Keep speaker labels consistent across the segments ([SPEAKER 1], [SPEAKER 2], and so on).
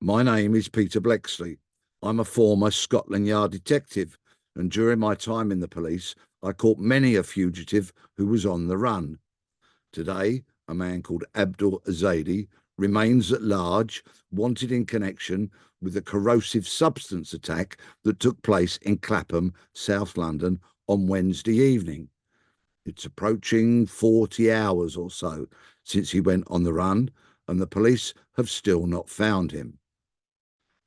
[SPEAKER 1] My name is Peter Bleksley. I'm a former Scotland Yard detective, and during my time in the police, I caught many a fugitive who was on the run. Today, a man called Abdul Ezedi remains at large, wanted in connection with a corrosive substance attack that took place in Clapham, South London, on Wednesday evening. It's approaching 40 hours or so since he went on the run, and the police have still not found him.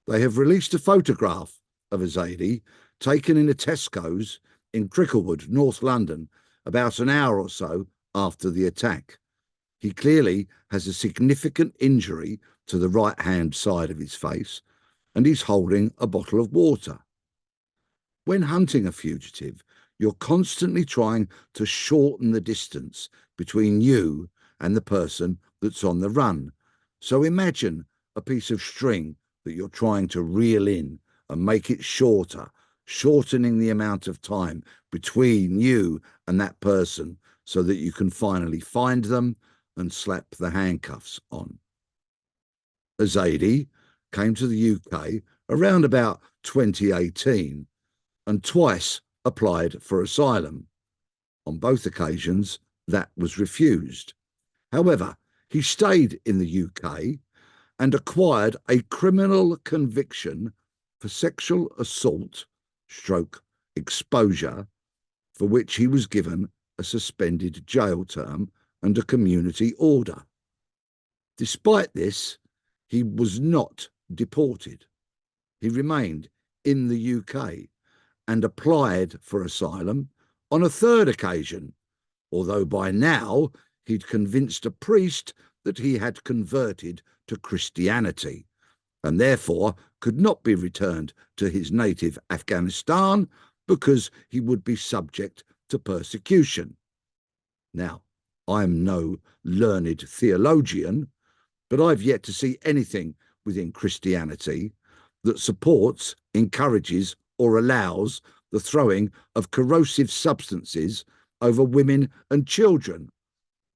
[SPEAKER 1] They have released a photograph of Ezedi taken in a Tesco's in Cricklewood, North London, about an hour or so after the attack. He clearly has a significant injury to the right-hand side of his face, and he's holding a bottle of water. When hunting a fugitive, you're constantly trying to shorten the distance between you and the person that's on the run. So imagine a piece of string that you're trying to reel in and make it shorter, shortening the amount of time between you and that person so that you can finally find them and slap the handcuffs on. Ezedi came to the UK around about 2018 and twice applied for asylum. On both occasions, that was refused. However, he stayed in the UK and acquired a criminal conviction for sexual assault / exposure, for which he was given a suspended jail term and a community order. Despite this, he was not deported. He remained in the UK and applied for asylum on a third occasion, although by now he'd convinced a priest that he had converted to Christianity and therefore could not be returned to his native Afghanistan because he would be subject to persecution. Now, I'm no learned theologian, but I've yet to see anything within Christianity that supports, encourages, or allows the throwing of corrosive substances over women and children,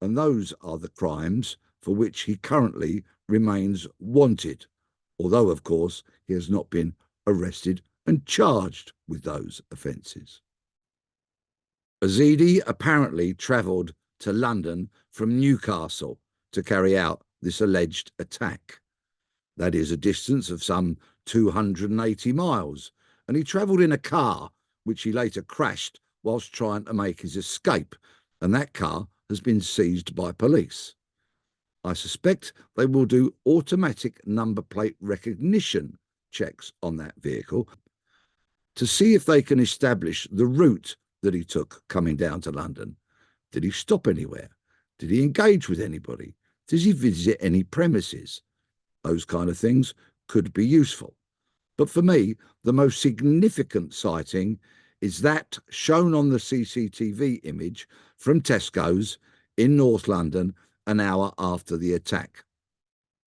[SPEAKER 1] and those are the crimes for which he currently remains wanted, although, of course, he has not been arrested and charged with those offences. Ezedi apparently travelled to London from Newcastle to carry out this alleged attack. That is a distance of some 280 miles, and he travelled in a car which he later crashed whilst trying to make his escape, and that car has been seized by police. I suspect they will do automatic number plate recognition checks on that vehicle to see if they can establish the route that he took coming down to London. Did he stop anywhere? Did he engage with anybody? Does he visit any premises? Those kind of things could be useful. But for me, the most significant sighting is that shown on the CCTV image from Tesco's in North London an hour after the attack.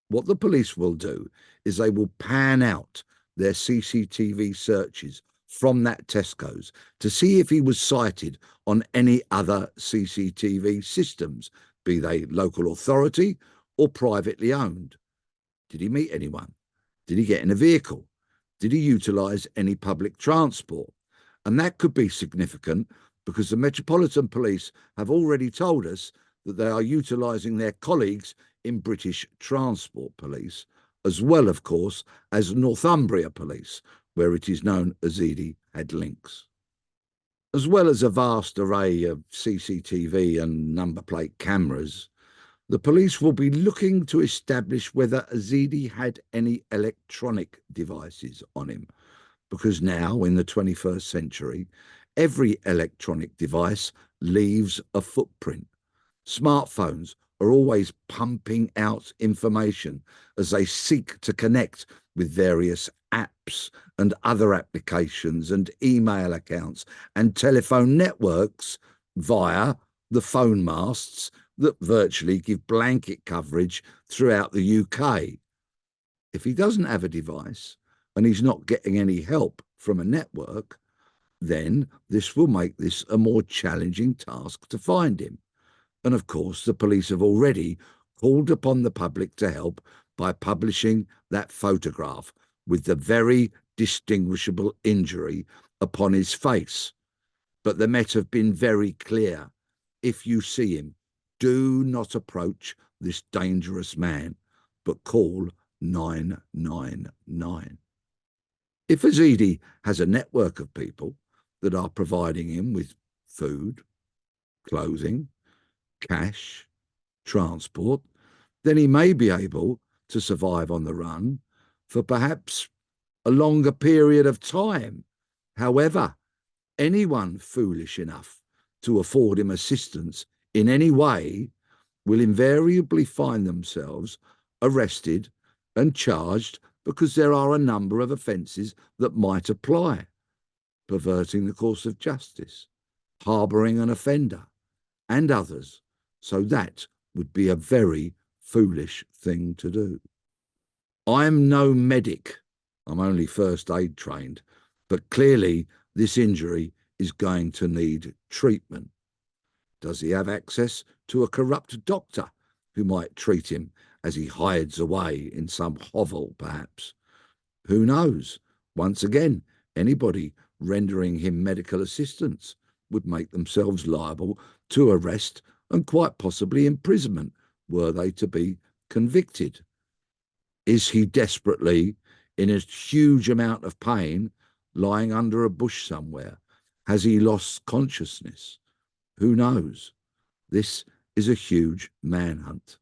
[SPEAKER 1] What the police will do is they will pan out their CCTV searches from that Tesco's to see if he was sighted on any other CCTV systems, be they local authority or privately owned. Did he meet anyone? Did he get in a vehicle? Did he utilise any public transport? And that could be significant because the Metropolitan Police have already told us that they are utilising their colleagues in British Transport Police, as well, of course, as Northumbria Police, where it is known Ezedi had links. As well as a vast array of CCTV and number plate cameras, the police will be looking to establish whether Ezedi had any electronic devices on him, because now, in the 21st century, every electronic device leaves a footprint. Smartphones are always pumping out information as they seek to connect with various apps and other applications and email accounts and telephone networks via the phone masts that virtually give blanket coverage throughout the UK. If he doesn't have a device and he's not getting any help from a network, then this will make this a more challenging task to find him. And of course, the police have already called upon the public to help by publishing that photograph with the very distinguishable injury upon his face. But the Met have been very clear. If you see him, do not approach this dangerous man, but call 999. If Ezedi has a network of people that are providing him with food, clothing, cash, transport, then he may be able to survive on the run for perhaps a longer period of time. However, anyone foolish enough to afford him assistance in any way will invariably find themselves arrested and charged, because there are a number of offences that might apply: perverting the course of justice, harbouring an offender, and others. So that would be a very foolish thing to do. I'm no medic, I'm only first aid trained, but clearly this injury is going to need treatment. Does he have access to a corrupt doctor who might treat him as he hides away in some hovel, perhaps? Who knows? Once again, anybody rendering him medical assistance would make themselves liable to arrest and quite possibly imprisonment were they to be convicted. Is he desperately in a huge amount of pain, lying under a bush somewhere? Has he lost consciousness? Who knows? This is a huge manhunt.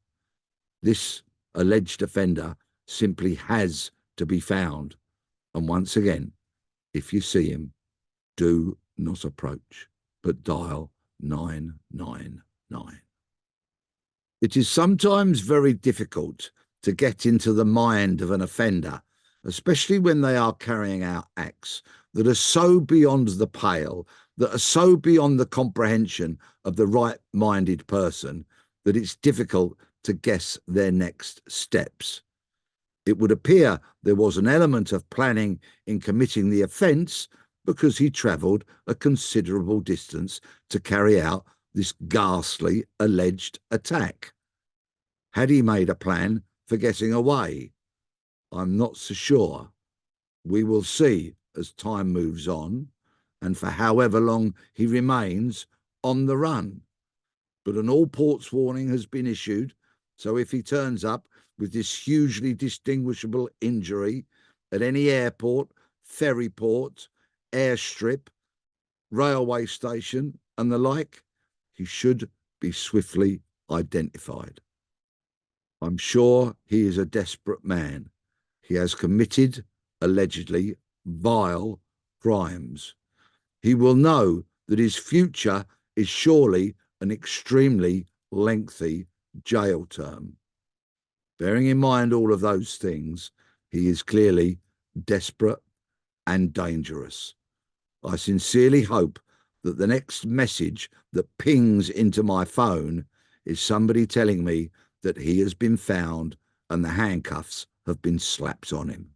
[SPEAKER 1] This alleged offender simply has to be found. And once again, if you see him, do not approach, but dial 999. It is sometimes very difficult to get into the mind of an offender, especially when they are carrying out acts that are so beyond the pale, that are so beyond the comprehension of the right-minded person, that it's difficult to guess their next steps. It would appear there was an element of planning in committing the offence, because he travelled a considerable distance to carry out this ghastly alleged attack. Had he made a plan for getting away? I'm not so sure. We will see as time moves on, and for however long he remains on the run. But an all ports warning has been issued, so if he turns up with this hugely distinguishable injury at any airport, ferry port, airstrip, railway station and the like, he should be swiftly identified. I'm sure he is a desperate man. He has committed, allegedly, vile crimes. He will know that his future is surely an extremely lengthy jail term. Bearing in mind all of those things, he is clearly desperate and dangerous. I sincerely hope that the next message that pings into my phone is somebody telling me that he has been found and the handcuffs have been slapped on him.